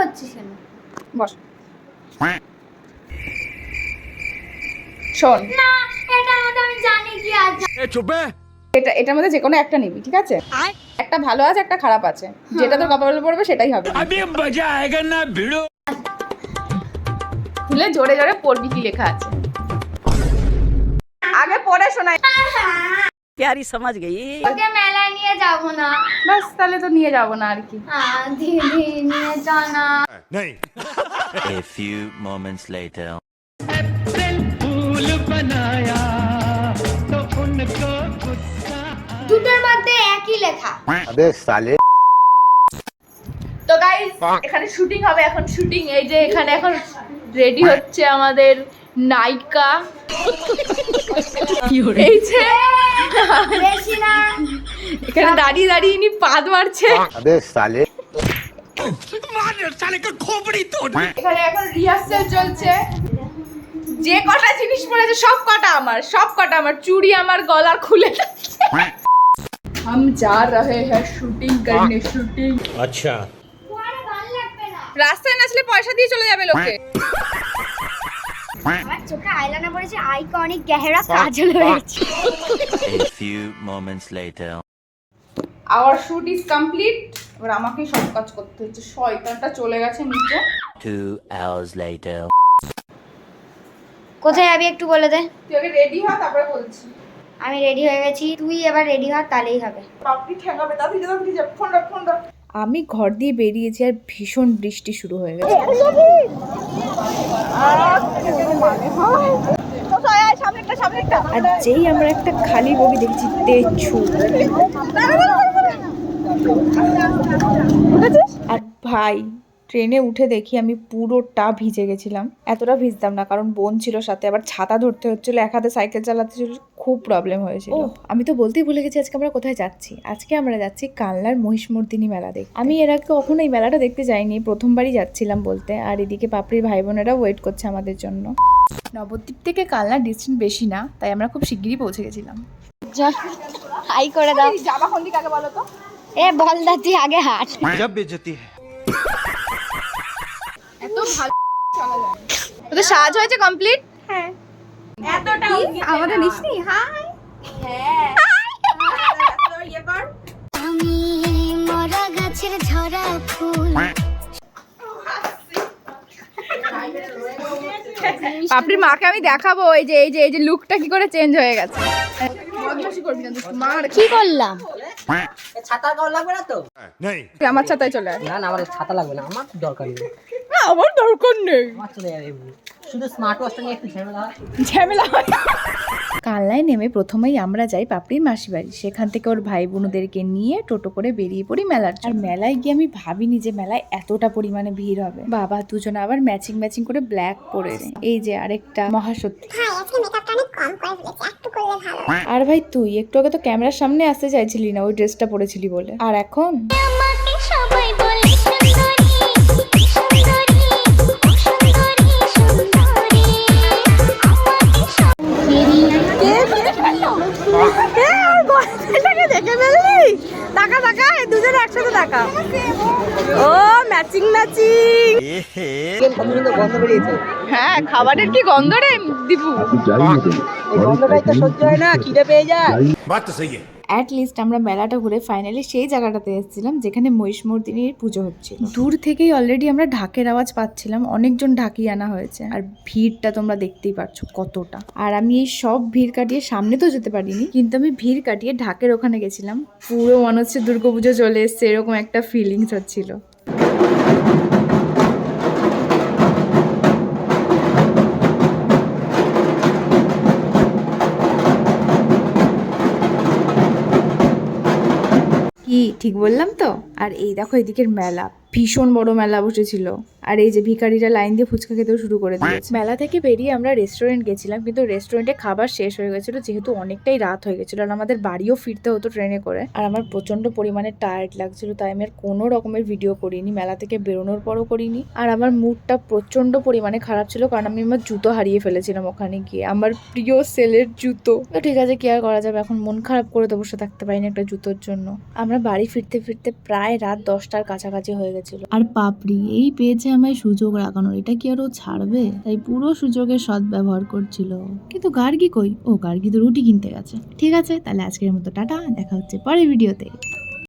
করছিস কেন? বস। শোন, না, এটার মধ্যে আমি জানি কি আছে। এটার মধ্যে যে কোনো একটা নিবি, ঠিক আছে? একটা ভালো আছে, একটা খারাপ আছে। যেটা তোর কপালে পড়বে সেটাই হবে। খুলে জোরে জোরে পড়বি কি লেখা আছে। আগে পড়ে শোনাই। प्यारी समझ गई। ওকে মেলায় নিয়ে যাব না। বাস, তাহলে তো নিয়ে যাবো না আর কি। দিদি নিয়ে যা না। नहीं A few moments later. দুটোর মধ্যে একই লেখা। अबे साले তো গাইস, এখানে শুটিং হবে। এখন শুটিং, এই যে এখানে এখন রেডি হচ্ছে আমাদের নায়িকা। এই যে বেশি না। এখানে দাঁড়িয়ে দাঁড়িয়ে ইনি পাদ মারছে। अबे साले এখানে এখন রিহার্সাল চলছে। যে কটা জিনিস পড়েছে সব কটা আমার, সব কটা আমার। চুড়ি আমার গলার খুলে যাচ্ছে। हम जा रहे हैं शूटिंग करने, शूटिंग। अच्छा তোমার ভালো লাগবে না। রাস্তায় নাচলে পয়সা দিয়ে চলে যাবে লোকে। আমার চোখে আইলাইনার পড়েছে, আইকে অনেক গহরা কাজল হয়েছে। A few moments later. Our shoot is complete. এবার আমাকেই সব কাজ করতে হচ্ছে। শয়তানটা চলে গেছে নিচে। 2 hours later. কোথায় যাবি একটু বলে দে। তুই আগে রেডি হ, তারপরে বলছি। আমি রেডি হয়ে গেছি, তুই এবার রেডি হ, তাহলেই হবে। পাপড়ি ঠেকাবে, তাড়াতাড়ি তাড়াতাড়ি যা। ফোন রাখ, ফোন রাখ। আমি ঘর দিয়ে বেরিয়েছি আর ভীষণ বৃষ্টি শুরু হয়ে গেছে। আর যেই আমরা একটা খালি বগি দেখছি, তেছু। আর ভাই, ট্রেনে উঠে দেখি আমি পুরোটা ভিজে গেছিলাম। এতটা ভিজতাম না, কারণ বোন ছিল সাথে, আবার ছাতা ধরতে হচ্ছিল, এক হাতে সাইকেল চালাতে ছিল, খুব প্রবলেম হয়েছিল। আমি তো বলতেই ভুলে গেছি আজকে আমরা কোথায় যাচ্ছি। আজকে আমরা যাচ্ছি কালনার মহিষমর্দিনী মেলা দেখতে। আমি এর আগে কখনো এই মেলাটা দেখতে যাইনি, প্রথমবারই যাচ্ছিলাম বলতে। আর এদিকে পাপড়ির ভাই বোনেরা ওয়েট করছে আমাদের জন্য। নবদ্বীপ থেকে কালনার ডিস্টেন্স বেশি না, তাই আমরা খুব শিগগিরই পৌঁছে গেছিলাম। হাই করে দাও। জামা কোন দিকে আগে বলো তো? এ বল দা, তুই আগে হাঁট। जब बेइज्जती है এত ভালো চলা যায়। তোদের সাজ হয়েছে কমপ্লিট? হ্যাঁ। এতটা আমাদের নিসনি? হাই। হ্যাঁ। ইয়ে কর। আমি মরা গাছের ঝরা ফুল। পাপড়ির মাকে আমি দেখাবো এই যে এই যে লুকটা কি করে চেঞ্জ হয়ে গেছে। বদমাশি করবি না দুষ্টু, মার। কি করলাম? ছাতা কল লাগবে না তো? नहीं তুই আমার ছাতায় চলে আয়। না না, আমার ছাতা লাগবে না, আমার দরকার নেই। আমার দরকার নেই। আমার চলে যাবে এমনি। শুধু স্মার্ট ওয়াচটা নিয়ে একটু ঝামেলা হয়। ঝামেলা হয়। কালনায় নেমে প্রথমেই আমরা যাই পাপড়ির মাসি বাড়ি। সেখান থেকে ওর ভাই বোনদেরকে নিয়ে টোটো করে বেরিয়ে পড়ি মেলার। আর মেলায় গিয়ে আমি ভাবিনি যে মেলায় এতটা পরিমাণে ভিড় হবে। বাবা, দুজনে আবার ম্যাচিং ম্যাচিং করে ব্ল্যাক পরে। এই যে আরেকটা মহাসত্যি। আর ভাই, তুই একটু আগে তো ক্যামেরার সামনে আসতে চাইছিলি না, ওই ড্রেসটা পরেছিলি বলে। আর এখন সবাই বলে সুন্দরী, সুন্দরী, সুন্দরী, সুন্দরী। দেখে ফেললি? টাকা টাকা, দুজনে একসাথে টাকা। ও ম্যাচিং ম্যাচিং। কত সুন্দর গন্ধ বেরিয়েছে। হ্যাঁ, খাবারের কি গন্ধ রে দীপু। এই গন্ধটাই তো সহ্য হয় না, খিদে পেয়ে যায়। बात तो सही है অ্যাট লিস্ট আমরা মেলাটা ঘুরে ফাইনালি সেই জায়গাটাতে এসেছিলাম যেখানে মহিষমর্দিনীর পুজো হচ্ছিল। দূর থেকেই অলরেডি আমরা ঢাকের আওয়াজ পাচ্ছিলাম, অনেকজন ঢাকি আনা হয়েছে। আর ভিড়টা তোমরা দেখতেই পাচ্ছ কতটা। আর আমি এই সব ভিড় কাটিয়ে সামনে তো যেতে পারিনি, কিন্তু আমি ভিড় কাটিয়ে ঢাকের ওখানে গেছিলাম। পুরো মনে হচ্ছে দুর্গাপুজো চলে এসছে, এরকম একটা ফিলিংস হচ্ছিল। কি ঠিক বললাম তো? আর এই দেখো এদিকের মেলা, ভীষণ বড় মেলা বসেছিল। আর এই যে ভিখারিরা লাইন দিয়ে ফুচকা খেতেও শুরু করে দিয়েছে। মেলা থেকে বেরিয়ে আমরা রেস্টুরেন্ট গেছিলাম, কিন্তু রেস্টুরেন্টে খাবার শেষ হয়ে গেছিল, যেহেতু অনেকটাই রাত হয়ে গেছিল। আর আমাদের বাড়িও ফিরতে হতো ট্রেনে করে। আর আমার প্রচন্ড পরিমাণে টায়ার্ড লাগছিল, তাই আমি আর কোনো রকমের ভিডিও করিনি, মেলা থেকে বেরোনোর পরও করিনি। আর আমার মুডটা প্রচন্ড পরিমাণে খারাপ ছিল, কারণ আমি আমার জুতো হারিয়ে ফেলেছিলাম ওখানে গিয়ে, আমার প্রিয় সেলের জুতো। তো ঠিক আছে, কি আর করা যাবে, এখন মন খারাপ করে তো বসে থাকতে পারিনি একটা জুতোর জন্য। আমরা বাড়ি ফিরতে ফিরতে প্রায় রাত 10টার কাছাকাছি হয়ে গেছে। করছিল। আর পাপড়ি এই পেয়েছে আমায় সুযোগ লাগানোর, এটা কি আর ও ছাড়বে? তাই পুরো সুযোগের সৎ ব্যবহার করছিল। কিন্তু গার্গী কই? ও গার্গী তো রুটি কিনতে গেছে। ঠিক আছে, তাহলে আজকের মতো টাটা, দেখা হচ্ছে পরের ভিডিওতে।